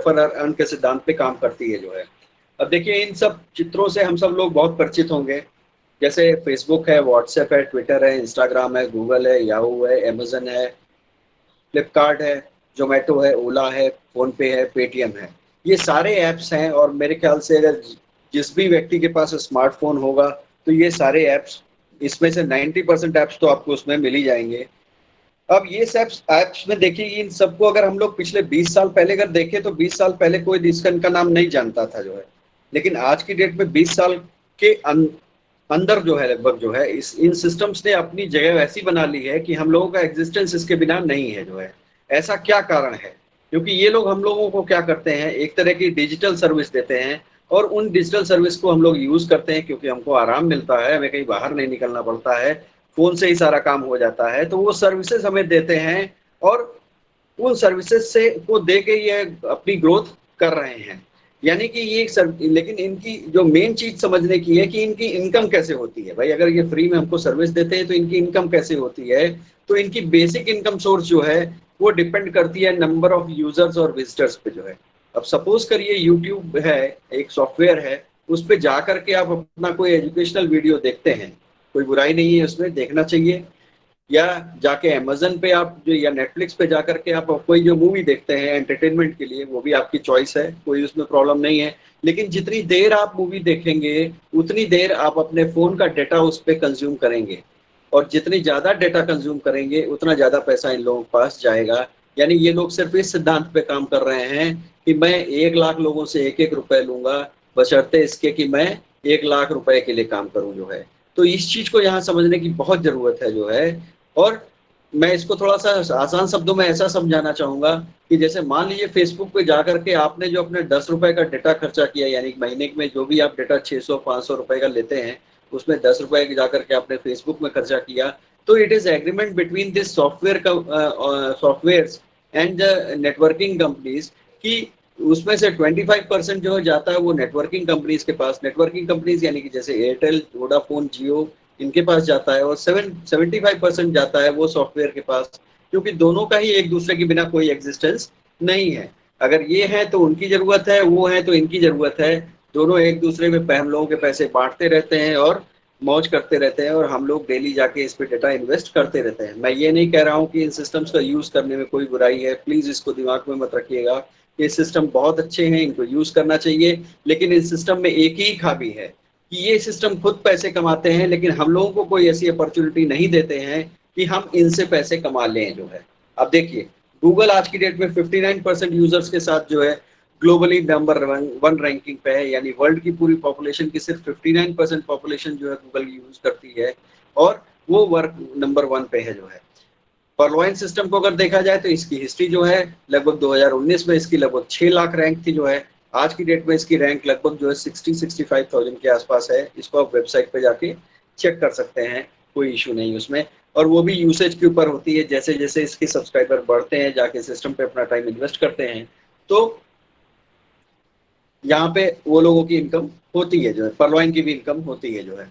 Refer earn के सिद्धांत पे काम करती है जो है। अब देखिए इन सब चित्रों से हम सब लोग बहुत परिचित होंगे, जैसे फेसबुक है, व्हाट्सएप है, ट्विटर है, इंस्टाग्राम है, गूगल है, याहू है, अमेजन है, फ्लिपकार्ट है, जोमेटो है, ओला है, फोन पे है, पेटीएम है। ये सारे ऐप्स हैं और मेरे ख्याल से अगर जिस भी व्यक्ति के पास स्मार्टफोन होगा तो ये सारे ऐप्स, इसमें से 90% ऐप्स तो आपको उसमें मिल ही जाएंगे। अब ये ऐप्स ऐप्स में देखिए इन सबको अगर हम लोग पिछले 20 साल पहले अगर देखें तो 20 साल पहले कोई इनका नाम नहीं जानता था जो है, लेकिन आज की डेट में 20 साल के अंदर जो है लगभग जो है इस इन सिस्टम्स ने अपनी जगह वैसी बना ली है कि हम लोगों का एग्जिस्टेंस इसके बिना नहीं है जो है। ऐसा क्या कारण है? क्योंकि ये लोग हम लोगों को क्या करते हैं, एक तरह की डिजिटल सर्विस देते हैं और उन डिजिटल सर्विस को हम लोग यूज करते हैं क्योंकि हमको आराम मिलता है, हमें कहीं बाहर नहीं निकलना पड़ता है, फोन से ही सारा काम हो जाता है, तो वो सर्विसेज हमें देते हैं और उन सर्विसेज से को दे के ये अपनी ग्रोथ कर रहे हैं। यानी कि ये लेकिन इनकी जो मेन चीज समझने की है कि इनकी इनकम कैसे होती है। भाई अगर ये फ्री में हमको सर्विस देते हैं तो इनकी इनकम कैसे होती है? तो इनकी बेसिक इनकम सोर्स जो है वो डिपेंड करती है नंबर ऑफ यूजर्स और विजिटर्स पे जो है। अब सपोज करिए यूट्यूब है, एक सॉफ्टवेयर है, उस पर जा करके आप अपना कोई एजुकेशनल वीडियो देखते हैं, कोई बुराई नहीं है उसमें, देखना चाहिए। या जाके अमेजन पे आप जो या नेटफ्लिक्स पे जा करके आप कोई जो मूवी देखते हैं एंटरटेनमेंट के लिए, वो भी आपकी चॉइस है, कोई उसमें प्रॉब्लम नहीं है। लेकिन जितनी देर आप मूवी देखेंगे उतनी देर आप अपने फोन का डेटा उस पर कंज्यूम करेंगे, और जितनी ज्यादा डेटा कंज्यूम करेंगे उतना ज्यादा पैसा इन लोगों के पास जाएगा। यानी ये लोग सिर्फ इस सिद्धांत पे काम कर रहे हैं कि मैं 1 लाख लोगों से एक एक रुपए लूंगा, बशर्ते इसके कि मैं 1 लाख रुपए के लिए काम करूं जो है। तो इस चीज को यहाँ समझने की बहुत जरूरत है जो है। और मैं इसको थोड़ा सा आसान शब्दों में ऐसा समझाना चाहूंगा कि जैसे मान लीजिए फेसबुक पे जाकर के आपने जो अपने 10 रुपए का डेटा खर्चा किया, यानी महीने में जो भी आप डेटा 600-500 रुपए का लेते हैं उसमें 10 रुपए जाकर के आपने फेसबुक में खर्चा किया, तो it is agreement between this software and networking companies कि उसमें से 25% जो जाता है वो नेटवर्किंग कंपनीज के पास, नेटवर्किंग कंपनीज यानी कि जैसे एयरटेल, वोडाफोन, जियो, इनके पास जाता है, और 75% जाता है वो सॉफ्टवेयर के पास, क्योंकि दोनों का ही एक दूसरे के बिना कोई एग्जिस्टेंस नहीं है। अगर ये है तो उनकी जरूरत है, वो है तो इनकी जरूरत है, दोनों एक दूसरे में हम लोगों के पैसे बांटते रहते हैं और मौज करते रहते हैं, और हम लोग डेली जाके इस पे डेटा इन्वेस्ट करते रहते हैं। मैं ये नहीं कह रहा हूँ कि इन सिस्टम्स का यूज करने में कोई बुराई है, प्लीज इसको दिमाग में मत रखिएगा। ये सिस्टम बहुत अच्छे हैं, इनको यूज करना चाहिए, लेकिन इस सिस्टम में एक ही खामी है कि ये सिस्टम खुद पैसे कमाते हैं लेकिन हम लोगों को कोई ऐसी अपॉर्चुनिटी नहीं देते हैं कि हम इनसे पैसे कमा लें जो है। अब देखिए गूगल आज की डेट में 59% यूजर्स के साथ जो है ग्लोबली नंबर 1 रैंकिंग पे है, यानी वर्ल्ड की पूरी पॉपुलेशन की सिर्फ 59% पॉपुलेशन जो है गूगल यूज करती है, और वो वर्क नंबर 1 पे है जो है। पर्लवाइन सिस्टम को अगर देखा जाए तो इसकी हिस्ट्री जो है लगभग 2019 में इसकी लगभग 6 लाख रैंक थी जो है। आज की डेट में इसकी रैंक लगभग जो है 65,000 के आसपास है। इसको आप वेबसाइट पे जाके चेक कर सकते हैं, कोई इशू नहीं उसमें। और वो भी यूसेज के ऊपर होती है, जैसे जैसे इसके सब्सक्राइबर बढ़ते हैं, जाके सिस्टम पे अपना टाइम इन्वेस्ट करते हैं, तो यहाँ पे वो लोगों की इनकम होती है जो है, पर्लवाइन की भी इनकम होती है जो है।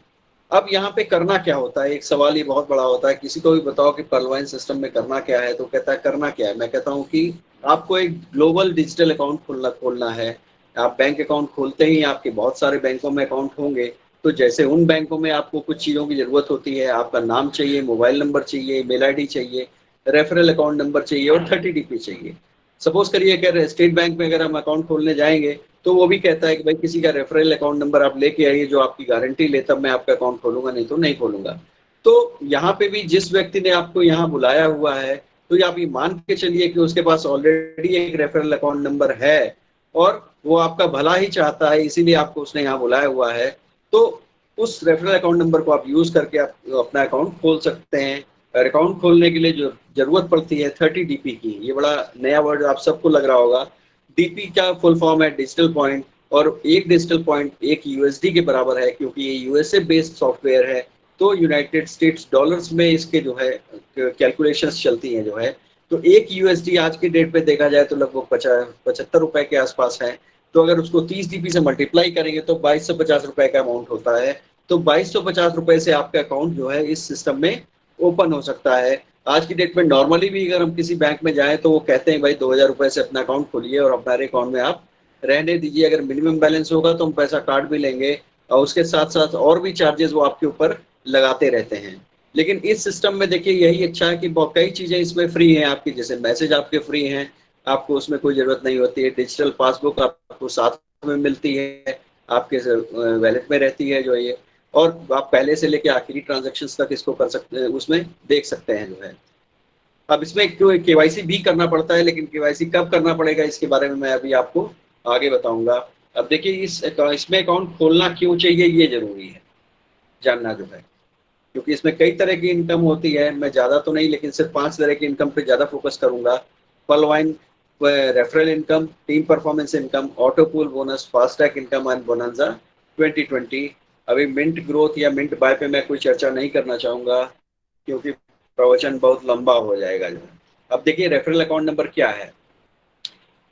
अब यहाँ पे करना क्या होता है, एक सवाल ये बहुत बड़ा होता है, किसी को भी बताओ कि पर्लवाइन सिस्टम में करना क्या है तो कहता है करना क्या है। मैं कहता हूँ कि आपको एक ग्लोबल डिजिटल अकाउंट खोलना है। आप बैंक अकाउंट खोलते ही आपके बहुत सारे बैंकों में अकाउंट होंगे, तो जैसे उन बैंकों में आपको कुछ चीज़ों की जरूरत होती है, आपका नाम चाहिए, मोबाइल नंबर चाहिए, ईमेल आईडी चाहिए, रेफरल अकाउंट नंबर चाहिए और 30 DP चाहिए। सपोज करिए अगर स्टेट बैंक में अगर हम अकाउंट खोलने जाएंगे तो वो भी कहता है कि भाई किसी का रेफरल अकाउंट नंबर आप लेके आइए जो आपकी गारंटी ले, तब मैं आपका अकाउंट खोलूंगा, नहीं तो नहीं खोलूंगा। तो यहाँ पे भी जिस व्यक्ति ने आपको यहाँ बुलाया हुआ है, तो ये आप ये मान के चलिए कि उसके पास ऑलरेडी एक रेफरल अकाउंट नंबर है और वो आपका भला ही चाहता है, इसीलिए आपको उसने यहाँ बुलाया हुआ है। तो उस रेफरल अकाउंट नंबर को आप यूज करके आप अपना अकाउंट खोल सकते हैं। और अकाउंट खोलने के लिए जो जरूरत पड़ती है 30 DP की, ये बड़ा नया वर्ड आप सबको लग रहा होगा। डीपी का फुल फॉर्म है डिजिटल पॉइंट, और एक डिजिटल पॉइंट एक यूएसडी के बराबर है, क्योंकि ये यूएसए बेस्ड सॉफ्टवेयर है, तो यूनाइटेड स्टेट्स डॉलर्स में इसके जो है कैलकुलेशंस चलती हैं जो है। तो एक यूएसडी आज की डेट पे देखा जाए तो लगभग 75 रुपए के आसपास है। तो अगर उसको 30 DP से मल्टीप्लाई करेंगे तो 2250 रुपए का अमाउंट होता है। तो 2250 रुपए से आपका अकाउंट जो है इस सिस्टम में ओपन हो सकता है। आज की डेट में नॉर्मली भी अगर हम किसी बैंक में जाएं तो वो कहते हैं भाई 2,000 रुपए से अपना अकाउंट खोलिए और हमारे अकाउंट में आप रहने दीजिए, अगर मिनिमम बैलेंस होगा तो हम पैसा काट भी लेंगे और उसके साथ साथ और भी चार्जेस वो आपके ऊपर लगाते रहते हैं। लेकिन इस सिस्टम में देखिए यही अच्छा है कि बहुत कई चीज़ें इसमें फ्री हैं आपकी, जैसे मैसेज आपके फ्री हैं, आपको उसमें कोई ज़रूरत नहीं होती है, डिजिटल पासबुक आपको साथ में मिलती है, आपके वैलेट में रहती है जो ये, और आप पहले से लेके आखिरी ट्रांजेक्शन्स तक इसको कर सकते हैं, उसमें देख सकते हैं जो है। अब इसमें क्यों केवाईसी भी करना पड़ता है, लेकिन केवाईसी कब करना पड़ेगा इसके बारे में मैं अभी आपको आगे बताऊंगा। अब देखिए इसमें अकाउंट खोलना क्यों चाहिए ये जरूरी है जानना जो है, क्योंकि इसमें कई तरह की इनकम होती है। मैं ज़्यादा तो नहीं, लेकिन सिर्फ 5 तरह की इनकम पे ज़्यादा फोकस करूंगा। पलवाइन referral income, team performance income, auto pool bonus, FASTag income and bonanza 2020। अभी मिंट ग्रोथ या मिंट बाय पे मैं कोई चर्चा नहीं करना चाहूंगा, क्योंकि प्रवचन बहुत लंबा हो जाएगा जो। अब देखिए रेफरल अकाउंट नंबर क्या है।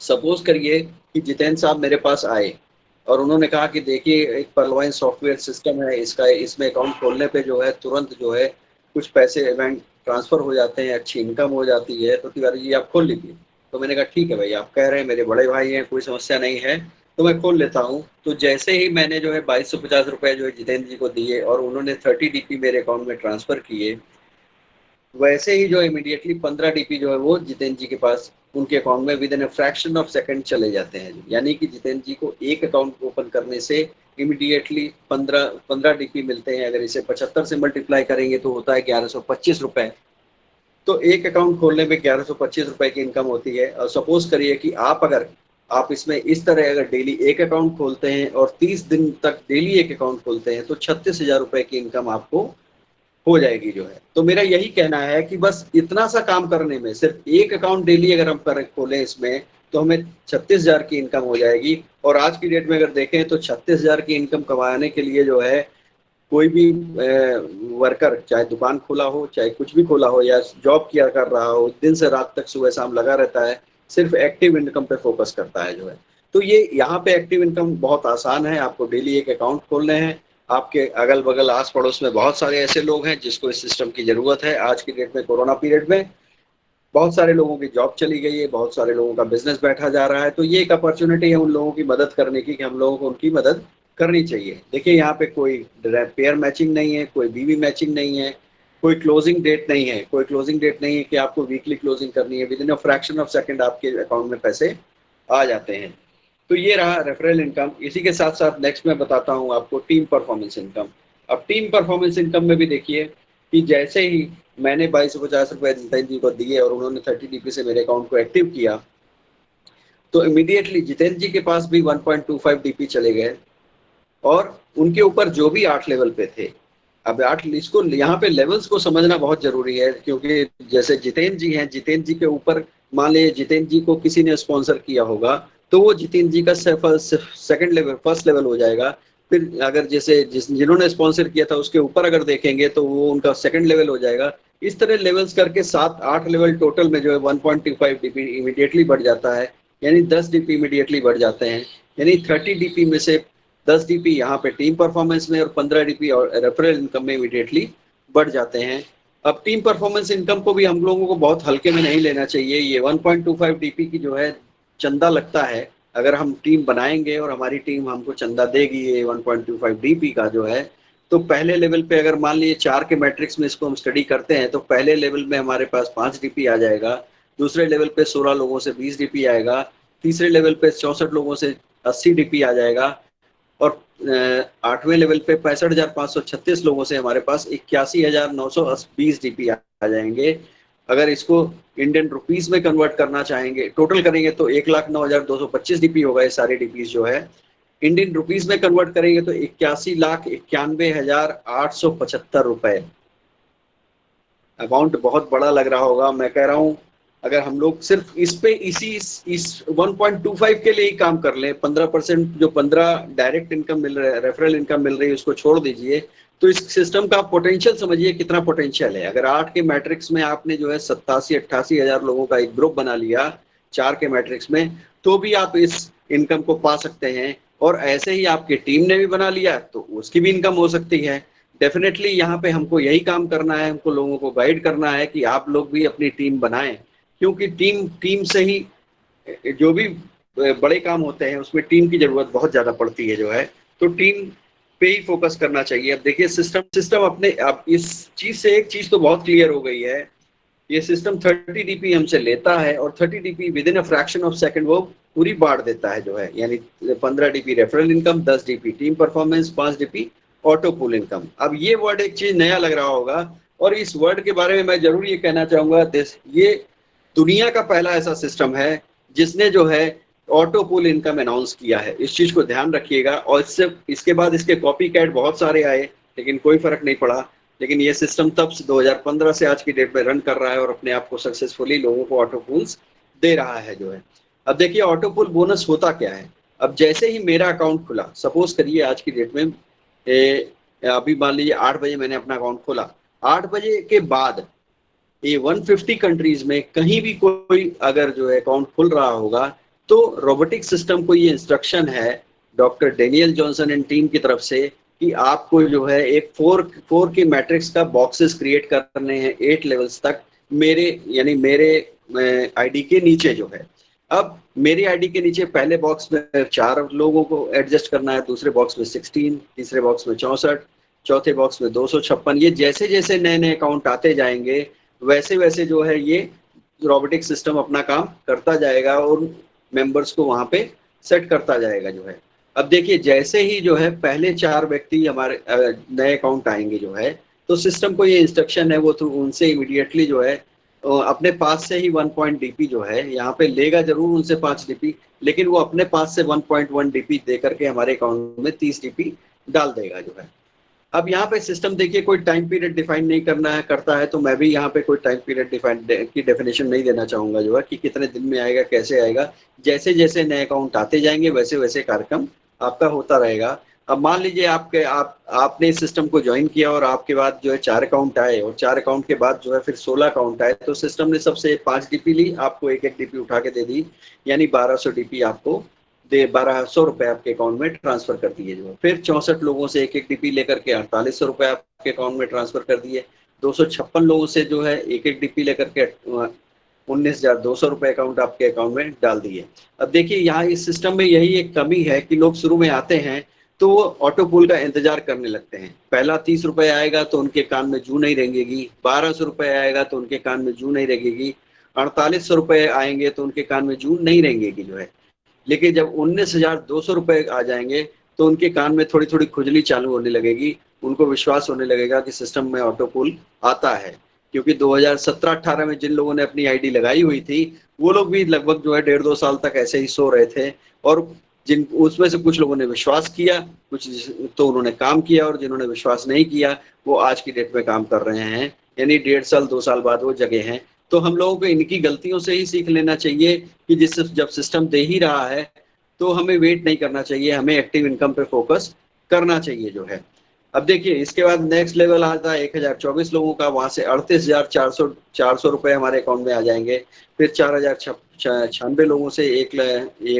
सपोज करिए कि जितेंद्र साहब मेरे पास आए और उन्होंने कहा कि देखिए एक परलवाइन सॉफ्टवेयर सिस्टम है, इसका इसमें अकाउंट खोलने पे जो है तुरंत जो है कुछ पैसे बैंक ट्रांसफर हो जाते हैं, अच्छी इनकम हो जाती है, तो तिवारी जी आप खोल लीजिए। तो मैंने कहा ठीक है भाई, आप कह रहे हैं, मेरे बड़े भाई हैं, कोई समस्या नहीं है, तो मैं खोल लेता हूँ। तो जैसे ही मैंने जो है 2250 रुपये जो है जितेंद्र जी को दिए और उन्होंने 30 DP मेरे अकाउंट में ट्रांसफर किए, वैसे ही जो इमीडिएटली 15 DP जो है वो जितेंद्र जी के पास उनके अकाउंट में with in a fraction of second चले जाते हैं। यानी कि जितेंद्र जी को एक अकाउंट ओपन करने से इमीडिएटली 15 DP मिलते हैं। अगर इसे 75 से मल्टीप्लाई करेंगे तो होता है 1125 रुपए। तो एक अकाउंट खोलने में 1125 रुपए की इनकम होती है। और सपोज करिए कि आप इसमें इस तरह अगर डेली एक अकाउंट खोलते हैं और 30 दिन तक डेली एक अकाउंट खोलते हैं तो 36,000 रुपए की इनकम आपको हो जाएगी जो है। तो मेरा यही कहना है कि बस इतना सा काम करने में, सिर्फ एक अकाउंट डेली अगर हम कर खोलें इसमें, तो हमें 36,000 की इनकम हो जाएगी। और आज की डेट में अगर देखें तो 36,000 की इनकम कमाने के लिए जो है कोई भी वर्कर, चाहे दुकान खोला हो, चाहे कुछ भी खोला हो, या जॉब किया कर रहा हो, दिन से रात तक सुबह शाम लगा रहता है, सिर्फ एक्टिव इनकम पे फोकस करता है जो है। तो ये यहाँ पे एक्टिव इनकम बहुत आसान है, आपको डेली एक अकाउंट खोलने हैं। आपके अगल बगल आस पड़ोस में बहुत सारे ऐसे लोग हैं जिसको इस सिस्टम की जरूरत है। आज की डेट में कोरोना पीरियड में बहुत सारे लोगों की जॉब चली गई है, बहुत सारे लोगों का बिजनेस बैठा जा रहा है, तो ये एक अपॉर्चुनिटी है उन लोगों की मदद करने की कि हम लोगों को उनकी मदद करनी चाहिए। देखिए यहाँ पे कोई पेयर मैचिंग नहीं है, कोई बीवी मैचिंग नहीं है, कोई क्लोजिंग डेट नहीं है, कोई क्लोजिंग डेट नहीं है कि आपको वीकली क्लोजिंग करनी है। With in a fraction of second आपके अकाउंट में पैसे आ जाते हैं। तो ये रहा रेफरल इनकम। इसी के साथ साथ नेक्स्ट मैं बताता हूँ आपको टीम परफॉर्मेंस इनकम। अब टीम परफॉर्मेंस इनकम में भी देखिए कि जैसे ही मैंने 2250 रुपये जितेंद्र जी को दिए और उन्होंने 30 DP से मेरे अकाउंट को एक्टिव किया, तो इमीडिएटली जितेंद्र जी के पास भी 1.25 DP चले गए और उनके ऊपर जो भी 8 लेवल पे थे। अब 8, इसको यहाँ पे लेवल्स को समझना बहुत जरूरी है, क्योंकि जैसे जितेंद्र जी हैं, जितेंद्र जी के ऊपर मान लीजिए जितेंद्र जी को किसी ने स्पॉन्सर किया होगा तो वो जितेंद्र जी का सेकंड लेवल, फर्स्ट लेवल हो जाएगा। फिर अगर जैसे जिन्होंने स्पॉन्सर किया था उसके ऊपर अगर देखेंगे तो वो उनका सेकंड लेवल हो जाएगा। इस तरह लेवल्स करके 7-8 लेवल टोटल में जो है 1.25 DP इमीडिएटली बढ़ जाता है, यानी 10 DP इमीडिएटली बढ़ जाते हैं। यानी 30 DP में से 10 DP यहाँ पे टीम परफॉर्मेंस में और 15 DP और रेफरल इनकम में इमीडिएटली बढ़ जाते हैं। अब टीम परफॉर्मेंस इनकम को भी हम लोगों को बहुत हल्के में नहीं लेना चाहिए। ये 1.25 DP की जो है चंदा लगता है। अगर हम टीम बनाएंगे और हमारी टीम हमको चंदा देगी ये 1.25 DP का जो है, तो पहले लेवल पे अगर मान लीजिए 4 के मैट्रिक्स में इसको हम स्टडी करते हैं तो पहले लेवल में हमारे पास 5 DP आ जाएगा, दूसरे लेवल पे 16 लोगों से 20 DP आएगा, तीसरे लेवल पे 64 लोगों से 80 DP आ जाएगा, और 8वें लेवल पे 65,536 लोगों से हमारे पास 81,920 DP आ जाएंगे। अगर इसको इंडियन रुपीस में कन्वर्ट करना चाहेंगे, टोटल करेंगे तो 1,09,225 DP होगा। ये सारे डीपीज जो है इंडियन रुपीस में कन्वर्ट करेंगे तो 81,91,875 रुपए। अमाउंट बहुत बड़ा लग रहा होगा, मैं कह रहा हूँ अगर हम लोग सिर्फ इस पे इस 1.25 के लिए ही काम कर लें, 15% जो 15 डायरेक्ट इनकम मिल रहा है, रेफरल इनकम मिल रही है, उसको छोड़ दीजिए, तो इस सिस्टम का पोटेंशियल समझिए कितना पोटेंशियल है। अगर 8 के मैट्रिक्स में आपने जो है 87-88 हजार लोगों का एक ग्रुप बना लिया 4 के मैट्रिक्स में, तो भी आप इस इनकम को पा सकते हैं। और ऐसे ही आपकी टीम ने भी बना लिया तो उसकी भी इनकम हो सकती है। डेफिनेटली यहाँ पे हमको यही काम करना है, हमको लोगों को गाइड करना है कि आप लोग भी अपनी टीम बनाएं, क्योंकि टीम टीम से ही जो भी बड़े काम होते हैं उसमें टीम की जरूरत बहुत ज्यादा पड़ती है जो है, तो टीम पे ही फोकस करना चाहिए। अब देखिए सिस्टम सिस्टम अपने अब इस चीज से एक चीज तो बहुत क्लियर हो गई है, ये सिस्टम 30 डीपी हमसे लेता है और 30 DP with in a fraction of second वो पूरी बांट देता है जो है, यानी 15 DP referral income, 10 DP team performance, 5 DP auto pool income. अब ये वर्ड एक चीज नया लग रहा होगा, और इस वर्ड के बारे में मैं जरूर ये कहना चाहूंगा, ये दुनिया का पहला ऐसा सिस्टम है जिसने जो है ऑटो पूल इनकम अनाउंस किया है। इस चीज को ध्यान रखिएगा, और इससे इसके बाद इसके कॉपी कैट बहुत सारे आए लेकिन कोई फर्क नहीं पड़ा। लेकिन ये सिस्टम तब से 2015 से आज की डेट में रन कर रहा है और अपने आप को सक्सेसफुली लोगों को ऑटो पूल्स दे रहा है जो है। अब देखिए ऑटो पूल बोनस होता क्या है। अब जैसे ही मेरा अकाउंट खुला, सपोज करिए आज की डेट में अभी मान लीजिए 8 बजे मैंने अपना अकाउंट खोला, 8 बजे के बाद ये 150 कंट्रीज में कहीं भी कोई अगर जो है अकाउंट खुल रहा होगा, तो रोबोटिक सिस्टम को ये इंस्ट्रक्शन है doctor Daniel Johnson and team की तरफ से कि आपको जो है एक फोर के मैट्रिक्स का बॉक्सेस क्रिएट करने हैं 8 लेवल्स तक, मेरे यानी मेरे आईडी के नीचे जो है। अब मेरी आईडी के नीचे पहले बॉक्स में 4 लोगों को एडजस्ट करना है, दूसरे बॉक्स में 16, तीसरे बॉक्स में 64, चौथे बॉक्स में 256। ये जैसे जैसे नए नए अकाउंट आते जाएंगे वैसे वैसे जो है ये रोबोटिक सिस्टम अपना काम करता जाएगा और मेंबर्स को वहां पे सेट करता जाएगा जो है। अब देखिए जैसे ही जो है पहले 4 व्यक्ति हमारे नए अकाउंट आएंगे जो है, तो सिस्टम को ये इंस्ट्रक्शन है वो तो उनसे इमीडिएटली जो है अपने पास से ही 1 डीपी जो है यहाँ पे लेगा जरूर उनसे 5 डीपी, लेकिन वो अपने पास से 1.1 डीपी दे करके हमारे अकाउंट में 30 डीपी डाल देगा जो है। अब यहाँ पे सिस्टम देखिए कोई टाइम पीरियड डिफाइन नहीं करना है करता है, तो मैं भी यहाँ पे कोई टाइम पीरियड डिफाइन की डेफिनेशन नहीं देना चाहूंगा जो है कि कितने दिन में आएगा कैसे आएगा। जैसे जैसे नए अकाउंट आते जाएंगे वैसे वैसे कार्यक्रम आपका होता रहेगा। अब मान लीजिए आपने इस सिस्टम को ज्वाइन किया और आपके बाद जो है 4 अकाउंट आए और 4 अकाउंट के बाद जो है फिर 16 अकाउंट आए, तो सिस्टम ने सबसे 5 डीपी ली, आपको एक डीपी उठा के दे दी, यानी 1200 डीपी आपको 1200 रुपए आपके अकाउंट में ट्रांसफर कर दिए जो। फिर 64 लोगों से एक डीपी लेकर के 4800 रुपए आपके अकाउंट में ट्रांसफर कर दिए। 256 लोगों से जो है एक डीपी लेकर के 19,200 रुपए अकाउंट आपके अकाउंट में डाल दिए। अब देखिए यहाँ इस सिस्टम में यही एक कमी है कि लोग शुरू में आते हैं तो वो ऑटो पूल का इंतजार करने लगते हैं। पहला 30 रुपए आएगा तो उनके कान में जू नहीं रेंगेगी, 1200 रुपए आएगा तो उनके कान में जू नहीं रेंगेगी, 4800 रुपए आएंगे तो उनके कान में जू नहीं रेंगेगी जो है। लेकिन जब 19,200 रुपए आ जाएंगे तो उनके कान में थोड़ी थोड़ी खुजली चालू होने लगेगी, उनको विश्वास होने लगेगा कि सिस्टम में ऑटो पूल आता है। क्योंकि 2017-18 में जिन लोगों ने अपनी आईडी लगाई हुई थी वो लोग भी लगभग जो है 1.5-2 साल तक ऐसे ही सो रहे थे, और जिन उसमें से कुछ लोगों ने विश्वास किया, कुछ तो उन्होंने काम किया, और जिन्होंने विश्वास नहीं किया वो आज की डेट में काम कर रहे हैं, यानी 1.5 साल 2 साल बाद वो जगह हैं। तो हम लोगों को इनकी गलतियों से ही सीख लेना चाहिए कि जिस जब सिस्टम दे ही रहा है तो हमें वेट नहीं करना चाहिए, हमें एक्टिव इनकम पे फोकस करना चाहिए जो है। अब देखिए इसके बाद नेक्स्ट लेवल आता है 1024 लोगों का, वहां से 38,400 रुपए हमारे अकाउंट में आ जाएंगे। फिर 4,096 लोगों से ये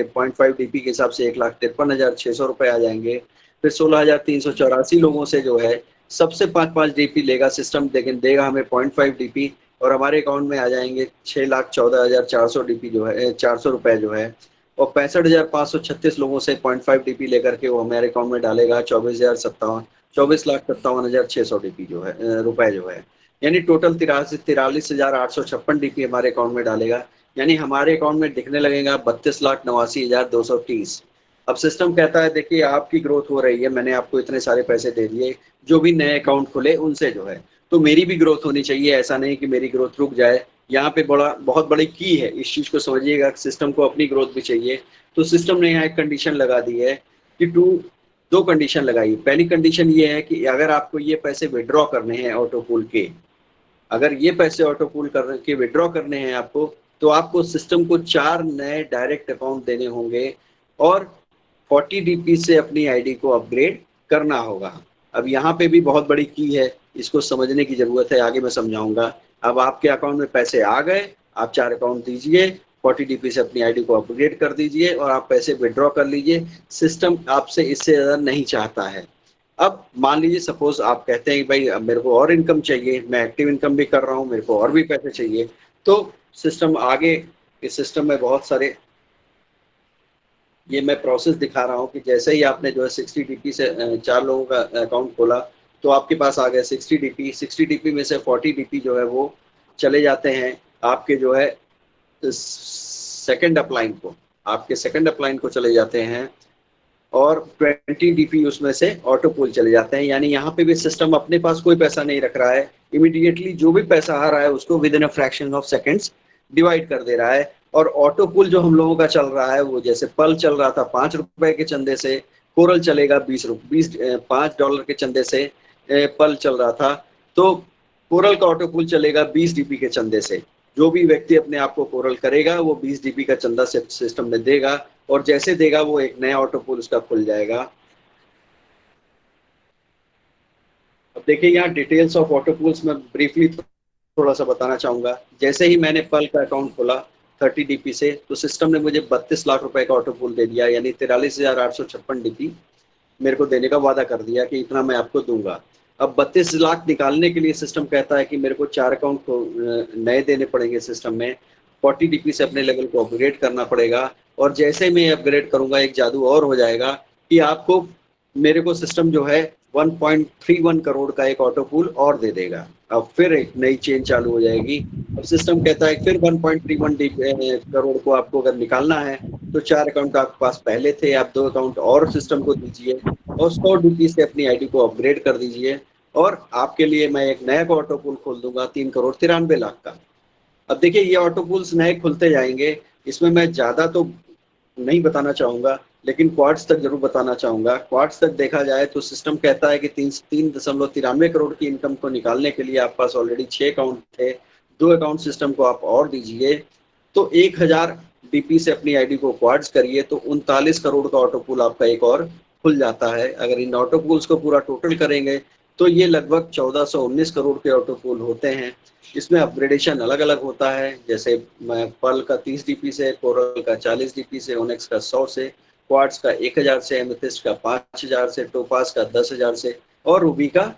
0.5 डीपी के हिसाब से 1,53,600 रुपए आ जाएंगे। फिर 16,384 लोगों से जो है सबसे 5-5 डीपी लेगा सिस्टम, लेकिन देगा हमें 0.5 डीपी, और हमारे अकाउंट में आ जाएंगे 6,14,400 डीपी जो है 400 रुपए जो है। और 65,536 लोगों से 0.5 डीपी लेकर के वो हमारे अकाउंट में डालेगा 24,57,600 डीपी जो है रुपए जो है, यानी टोटल 43,43,856 डीपी हमारे अकाउंट में डालेगा। यानी हमारे अकाउंट में दिखने लगेगा 32,89,230। अब सिस्टम कहता है देखिए आपकी ग्रोथ हो रही है, मैंने आपको इतने सारे पैसे दे दिए, जो भी नए अकाउंट खुले उनसे जो है, तो मेरी भी ग्रोथ होनी चाहिए, ऐसा नहीं कि मेरी ग्रोथ रुक जाए। यहाँ पे बहुत बड़ी की है, इस चीज को समझिएगा, सिस्टम को अपनी ग्रोथ भी चाहिए। तो सिस्टम ने यहाँ एक कंडीशन लगा दी है कि 2 कंडीशन लगाई। पहली कंडीशन ये है कि अगर आपको ये पैसे विड्रॉ करने हैं ऑटो पूल के, अगर ये पैसे ऑटो पूल के विड्रॉ करने हैं आपको, तो आपको सिस्टम को 4 नए डायरेक्ट अकाउंट देने होंगे और 40 डीपी से अपनी आईडी को अपग्रेड करना होगा। अब यहाँ पे भी बहुत बड़ी की है, इसको समझने की जरूरत है, आगे मैं समझाऊंगा। अब आपके अकाउंट में पैसे आ गए, आप 4 अकाउंट दीजिए, 40 डीपी से अपनी आईडी को अपग्रेड कर दीजिए और आप पैसे विड्रॉ कर लीजिए। सिस्टम आपसे इससे ज़्यादा नहीं चाहता है। अब मान लीजिए सपोज आप कहते हैं कि भाई अब मेरे को और इनकम चाहिए, मैं एक्टिव इनकम भी कर रहा हूँ, मेरे को और भी पैसे चाहिए, तो सिस्टम आगे, इस सिस्टम में बहुत सारे, ये मैं प्रोसेस दिखा रहा हूँ कि जैसे ही आपने जो है 60 DP से 4 लोगों का अकाउंट खोला, तो आपके पास आ गया 60 DP। 60 DP में से 40 DP जो है वो चले जाते हैं आपके जो है सेकंड अपलाइन को, आपके सेकंड अपलाइन को चले जाते हैं, और 20 DP उसमें से ऑटो पूल चले जाते हैं। यानी यहाँ पे भी सिस्टम अपने पास कोई पैसा नहीं रख रहा है, इमीडिएटली जो भी पैसा आ रहा है उसको with in a fraction of seconds divide कर दे रहा है। और ऑटो पूल जो हम लोगों का चल रहा है वो जैसे पल चल रहा था 5 रुपए के चंदे से, कोरल चलेगा 5 डॉलर के चंदे से, पल चल रहा था, तो कोरल का ऑटो पूल चलेगा 20 DP के चंदे से। जो भी व्यक्ति अपने आप को कोरल करेगा वो 20 DP का चंदा सिस्टम में देगा, और जैसे देगा वो एक नया ऑटो पूल उसका खुल जाएगा। अब देखिए यहाँ डिटेल्स ऑफ ऑटो पूल्स में ब्रीफली थोड़ा सा बताना चाहूंगा। जैसे ही मैंने पल का अकाउंट खोला 30 DP से, तो सिस्टम ने मुझे 32 लाख रुपए का ऑटो पूल दे दिया, यानी 43,856 DP मेरे को देने का वादा कर दिया कि इतना मैं आपको दूंगा। अब 32 लाख निकालने के लिए सिस्टम कहता है कि मेरे को 4 अकाउंट को नए देने पड़ेंगे सिस्टम में, 40 DP से अपने लेवल को अपग्रेड करना पड़ेगा, और जैसे मैं अपग्रेड करूंगा एक जादू और हो जाएगा कि आपको, मेरे को सिस्टम जो है 1.31 करोड़ का एक ऑटो पूल और दे देगा। अब फिर एक नई चेन चालू हो जाएगी। अब सिस्टम कहता है फिर 1.31 करोड़ को आपको अगर निकालना है, तो 4 अकाउंट आपके पास पहले थे, आप 2 अकाउंट और सिस्टम को दीजिए, और 100 DP से अपनी आईडी को अपग्रेड कर दीजिए, और आपके लिए मैं एक नया ऑटो पूल खोल दूंगा 3,93,00,000 का। अब देखिए ये ऑटो पूल्स नए खुलते जाएंगे, इसमें मैं ज्यादा तो नहीं बताना चाहूंगा, लेकिन क्वार्ट्स तक जरूर बताना चाहूंगा। क्वार्ट्स तक देखा जाए तो सिस्टम कहता है कि 3.93 करोड़ की इनकम को निकालने के लिए आप पास ऑलरेडी 6 अकाउंट थे, 2 अकाउंट सिस्टम को आप और दीजिए, तो 1,000 DP से अपनी आईडी को क्वार्ट्स करिए, तो 39 करोड़ का ऑटो पूल आपका एक और खुल जाता है। अगर इन ऑटो पूल्स को पूरा टोटल करेंगे तो ये लगभग 1419 करोड़ के ऑटो पूल होते हैं। इसमें अपग्रेडेशन अलग अलग होता है, जैसे पर्ल का 30 DP से, कोरल का 40 DP से, ओनेक्स का 100 से, क्वार्ट्स का 1,000 से, एमेथिस्ट का 5,000 से, टोपास का 10,000 से, और रूबी का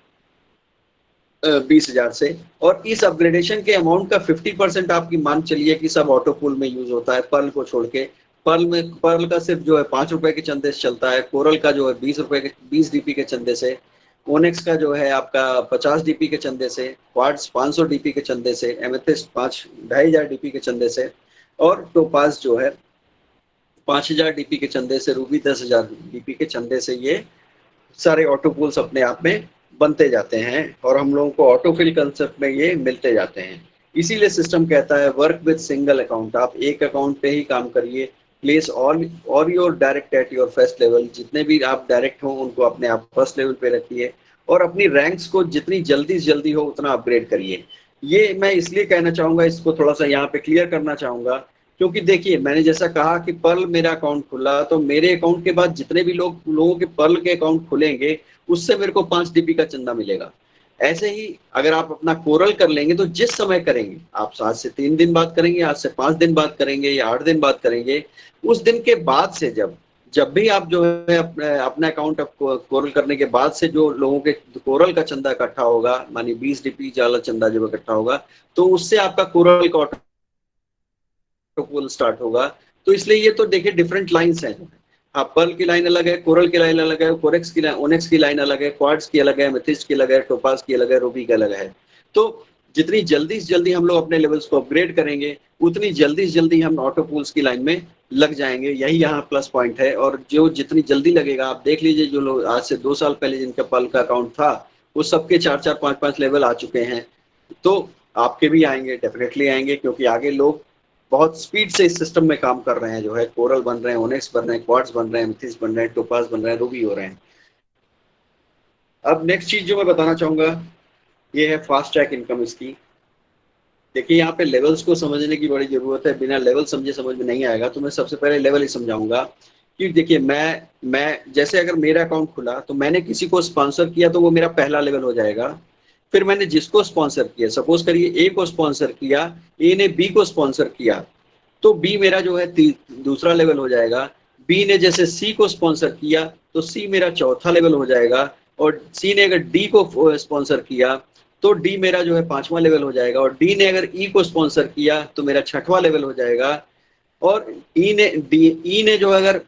20,000 से। और इस अपग्रेडेशन के अमाउंट का 50% आपकी मान चलिए कि सब ऑटो पूल में यूज होता है, पर्ल को छोड़ के। पर्ल का सिर्फ जो है 5 रुपए के चंदे से चलता है, कोरल का जो है 20 रुपए के 20 DP के चंदे से, ओनेक्स का जो है आपका 50 DP के चंदे से, क्वार्ट्स 500 DP के चंदे से, एमेथिस्ट 5,500 DP के चंदे से, और टोपास जो है 5,000 DP के चंदे से, रूबी 10,000 DP के चंदे से, ये सारे ऑटो पूल्स अपने आप में बनते जाते हैं, और हम लोगों को ऑटोफिल कंसेप्ट में ये मिलते जाते हैं। इसीलिए सिस्टम कहता है वर्क विद सिंगल अकाउंट, आप एक अकाउंट पे ही काम करिए, place all your direct at your first level, जितने भी आप डायरेक्ट हो उनको अपने आप फर्स्ट लेवल पे रखिए, और अपनी रैंक्स को जितनी जल्दी से जल्दी हो उतना अपग्रेड करिए। ये मैं इसलिए कहना चाहूंगा, इसको थोड़ा सा यहाँ पे क्लियर करना चाहूंगा, क्योंकि देखिए मैंने जैसा कहा कि पर्ल मेरा अकाउंट खुला, तो मेरे अकाउंट के बाद जितने भी लोगों के पर्ल के अकाउंट खुलेंगे उससे मेरे को 5 DP का चंदा मिलेगा। ऐसे ही अगर आप अपना कोरल कर लेंगे तो जिस समय करेंगे, आप आज से 3 दिन बाद करेंगे, आज से 5 दिन बाद करेंगे, या 8 दिन बाद करेंगे, उस दिन के बाद से जब जब भी आप जो है अपना अकाउंट कोरल करने के बाद से जो लोगों के कोरल का चंदा इकट्ठा होगा, मानी 20 DP वाला चंदा जब इकट्ठा होगा, तो उससे आपका कोरल का ऑटो स्टार्ट होगा। तो इसलिए ये तो देखिए डिफरेंट लाइंस हैं। हाँ, पर्ल की लाइन अलग है, कोरल की लाइन अलग है, कोरेक्स की लाइन, ओनेक्स की लाइन अलग है, क्वार्ट्स की अलग है, मेथिस्ट की अलग है, टोपास की अलग है, रूबी की अलग है। तो जितनी जल्दी से जल्दी हम लोग अपने लेवल्स को अपग्रेड करेंगे, उतनी जल्दी से जल्दी हम ऑटो पूल्स की लाइन में लग जाएंगे। यही यहाँ प्लस पॉइंट है। और जो जितनी जल्दी लगेगा, आप देख लीजिए जो लोग आज से 2 साल पहले जिनका पर्ल का अकाउंट था, वो सबके 4-4, 5-5 लेवल आ चुके हैं। तो आपके भी आएंगे, डेफिनेटली आएंगे, क्योंकि आगे लोग बहुत स्पीड से इस सिस्टम में काम कर रहे हैं, जो है कोरल बन रहे हैं, ओनेक्स बन रहे हैं, क्वार्ट्स बन रहे हैं, एमेथिस्ट बन रहे हैं, टोपास बन रहे हैं, रूबी हो रहे हैं। अब नेक्स्ट चीज जो मैं बताना चाहूंगा, ये है फास्ट ट्रैक इनकम इसकी। देखिए यहाँ पे लेवल्स को समझने की बड़ी जरूरत है, बिना लेवल समझे समझ में नहीं आएगा। तो मैं सबसे पहले लेवल ही समझाऊंगा कि देखिए मैं जैसे अगर मेरा अकाउंट खुला तो मैंने किसी को स्पॉन्सर किया, तो वो मेरा पहला लेवल हो जाएगा। फिर मैंने जिसको स्पॉन्सर किया, सपोज करिए ए को स्पॉन्सर किया, ए ने बी को स्पॉन्सर किया, तो बी मेरा जो है दूसरा लेवल हो जाएगा। बी ने जैसे सी को स्पॉन्सर किया, तो सी मेरा चौथा लेवल हो जाएगा। और सी ने अगर डी को स्पॉन्सर किया तो डी मेरा जो है 5वां लेवल हो जाएगा, और डी ने अगर ई को स्पॉन्सर किया तो मेरा 6वां लेवल हो जाएगा, और ई ने जो अगर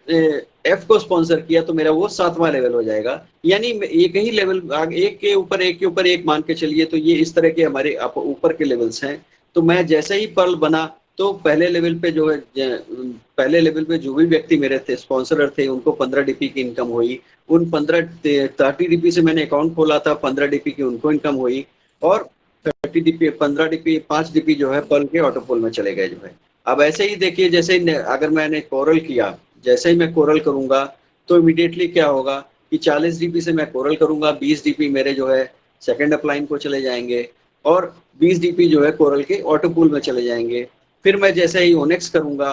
एफ को स्पॉन्सर किया तो मेरा वो 7वां लेवल हो जाएगा। यानी एक ही लेवल, एक के ऊपर एक के ऊपर एक मान के चलिए, तो ये इस तरह के हमारे ऊपर के लेवल्स हैं। तो मैं जैसे ही पर्ल बना तो पहले लेवल पे जो है, पहले लेवल पे जो भी व्यक्ति मेरे थे स्पॉन्सर थे उनको 15 DP की इनकम हुई। उन 30 DP से मैंने अकाउंट खोला था, 15 DP की उनको इनकम हुई, और 30 DP 15 DP 5 DP जो है पर्ल के ऑटोपोल में चले गए जो है। अब ऐसे ही देखिए, जैसे ही अगर मैंने कोरल किया, जैसे ही मैं कोरल करूंगा तो इमीडिएटली क्या होगा कि 40 DP से मैं कोरल करूंगा, 20 DP मेरे जो है सेकंड अपलाइन को चले जाएंगे, और 20 DP जो है कोरल के ऑटो पूल में चले जाएंगे। फिर मैं जैसे ही ओनेक्स करूंगा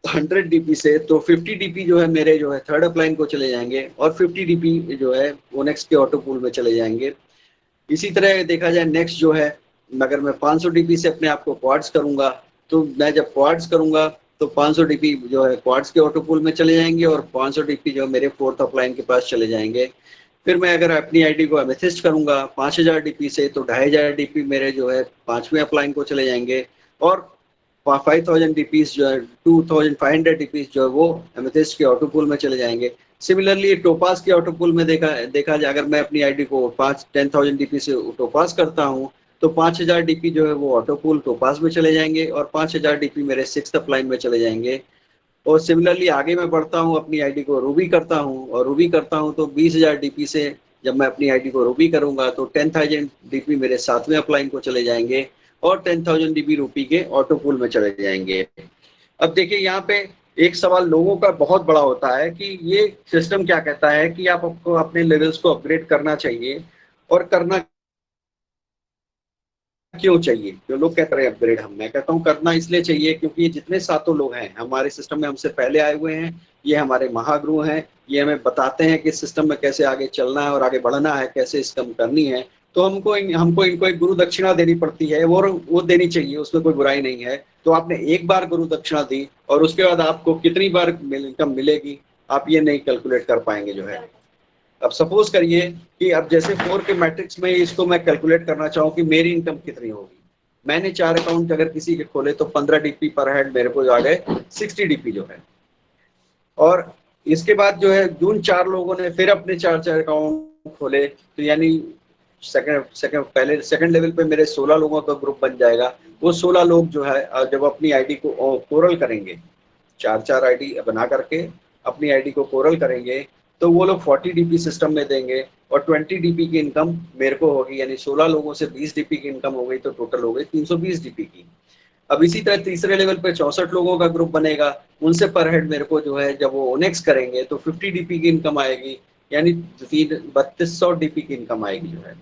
100 DP से, तो 50 DP जो है मेरे जो है थर्ड अपलाइन को चले जाएंगे, और 50 DP जो है ओनेक्स के ऑटो पूल में चले जाएंगे। इसी तरह देखा जाए नेक्स्ट जो है, अगर मैं 500 DP से अपने आप को क्वाड्स करूंगा, तो मैं जब क्वाड्स करूंगा तो 500 DP जो है क्वाड्स के ऑटो पूल में चले जाएंगे, और 500 DP जो मेरे फोर्थ अपलाइन के पास चले जाएंगे। फिर मैं अगर अपनी आईडी को एमेथिस्ट करूंगा 5000 DP से, तो 2500 DP मेरे जो है 5वें अपलाइन को चले जाएंगे, और 5000 DP जो है 2500 DP जो है वो एमेथिस्ट के ऑटो पूल में चले जाएंगे। सिमिलरली टोपास के ऑटो पूल में देखा जाए, अगर मैं अपनी आईडी को 10,000 DP से टोपास करता हूँ तो 5000 DP जो है वो ऑटो पूल टोपास में चले जाएंगे, और 5000 DP मेरे सिक्स्थ अपलाइन में चले जाएंगे। और सिमिलरली आगे मैं बढ़ता हूँ, अपनी आईडी को रूबी करता हूँ, और रूबी करता हूँ तो 20,000 DP से जब मैं अपनी आईडी को रूबी करूंगा तो 10,000 DP मेरे 7वें अपलाइन को चले जाएंगे, और 10,000 DP रूपी के ऑटो पूल में चले जाएंगे। अब देखिए यहाँ पे एक सवाल लोगों का बहुत बड़ा होता है कि ये सिस्टम क्या कहता है कि आपको अपने लेवल्स को अपग्रेड करना चाहिए, और करना क्यों चाहिए? जो लोग कहते हैं अपग्रेड, मैं कहता हूँ करना इसलिए चाहिए क्योंकि ये जितने सातों लोग हैं हमारे सिस्टम में हमसे पहले आए हुए हैं, ये हमारे महागुरु हैं, ये हमें बताते हैं कि इस सिस्टम में कैसे आगे चलना है और आगे बढ़ना है, कैसे इसकम करनी है। तो हमको इनको एक गुरु दक्षिणा देनी पड़ती है, वो देनी चाहिए, उसमें कोई बुराई नहीं है। तो आपने एक बार गुरु दक्षिणा दी और उसके बाद आपको कितनी बार इनकम मिलेगी आप ये नहीं कैलकुलेट कर पाएंगे जो है। अब सपोज करिए कि अब जैसे 4 के मैट्रिक्स में इसको मैं कैलकुलेट करना चाहूँ कि मेरी इनकम कितनी होगी। मैंने 4 अकाउंट अगर किसी के खोले तो 15 DP पर हेड मेरे को आ गए 60 DP जो है। और इसके बाद जो है जून 4 लोगों ने फिर अपने 4 अकाउंट खोले, तो यानी सेकंड लेवल पे मेरे 16 लोगों का ग्रुप बन जाएगा। वो 16 लोग जो है जब अपनी आईडी को कोरल करेंगे, 4 आईडी बना करके अपनी आईडी को कोरल करेंगे, तो वो लोग 40 DP सिस्टम में देंगे, और 20 DP की इनकम मेरे को होगी, यानी 16 लोगों से 20 DP की इनकम हो गई, तो टोटल हो गई 320 DP की। अब इसी तरह तीसरे लेवल पे 64 लोगों का ग्रुप बनेगा, उनसे पर हेड मेरे को जो है जब वो ओनेक्स करेंगे तो 50 DP की इनकम आएगी, यानी 3200 DP की इनकम आएगी जो है।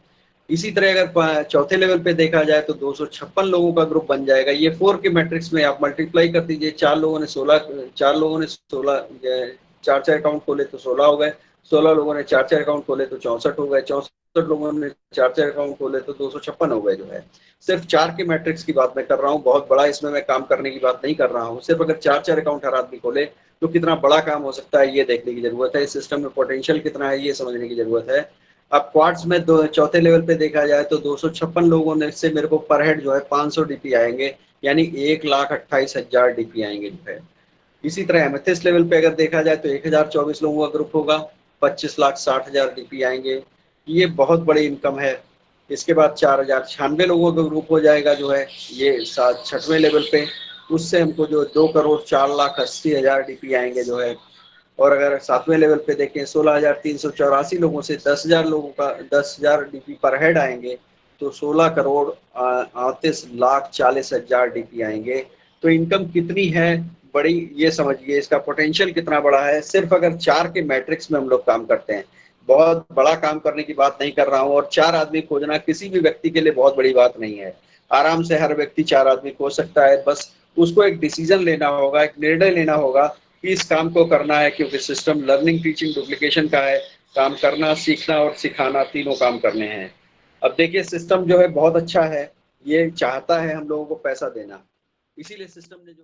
इसी तरह अगर चौथे लेवल पे देखा जाए तो 256 लोगों का ग्रुप बन जाएगा। ये 4 के मैट्रिक्स में आप मल्टीप्लाई कर दीजिए, 4 लोगों ने 16 4 अकाउंट खोले तो 16 हो गए, 16 लोगों ने 4 अकाउंट खोले तो 64 हो गए, 64 लोगों ने 4 अकाउंट खोले तो 256 हो गए जो है। सिर्फ 4 के मैट्रिक्स की बात मैं कर रहा हूँ, बहुत बड़ा इसमें मैं काम करने की बात नहीं कर रहा हूँ। सिर्फ अगर 4 अकाउंट हर आदमी खोले तो कितना बड़ा काम हो सकता है ये देखने की जरूरत है। इस सिस्टम में पोटेंशियल कितना है ये समझने की जरूरत है। अब क्वार्ट्स में चौथे लेवल पे देखा जाए तो 256 लोगों ने से मेरे को पर हेड जो है 500 DP आएंगे, यानी 1,28,000 DP आएंगे जो है। इसी तरह एमेथिस्ट लेवल पे अगर देखा जाए तो 1024 लोगों का ग्रुप होगा, 25,60,000 DP आएंगे। ये बहुत बड़ी इनकम है। इसके बाद 4,096 लोगों का ग्रुप हो जाएगा जो है ये 6वें लेवल पे, उससे हमको जो 2,04,80,000 DP आएंगे जो है। और अगर 7वें लेवल पे देखें 16,384 लोगों से 10,000 लोगों का 10,000 DP पर हेड आएंगे, तो 16,38,40,000 DP आएंगे। तो इनकम कितनी है बड़ी, ये समझिए इसका पोटेंशियल कितना बड़ा है। सिर्फ अगर 4 के मैट्रिक्स में हम लोग काम करते हैं, बहुत बड़ा काम करने की बात नहीं कर रहा हूँ। और 4 आदमी खोजना किसी भी व्यक्ति के लिए बहुत बड़ी बात नहीं है, आराम से हर व्यक्ति 4 आदमी खोज सकता है। बस उसको एक डिसीजन लेना होगा, एक निर्णय लेना होगा कि इस काम को करना है, क्योंकि सिस्टम लर्निंग टीचिंग डुप्लीकेशन का है। काम करना, सीखना और सिखाना तीनों काम करने हैं। अब देखिए सिस्टम जो है बहुत अच्छा है, ये चाहता है हम लोगों को पैसा देना, इसीलिए सिस्टम ने जो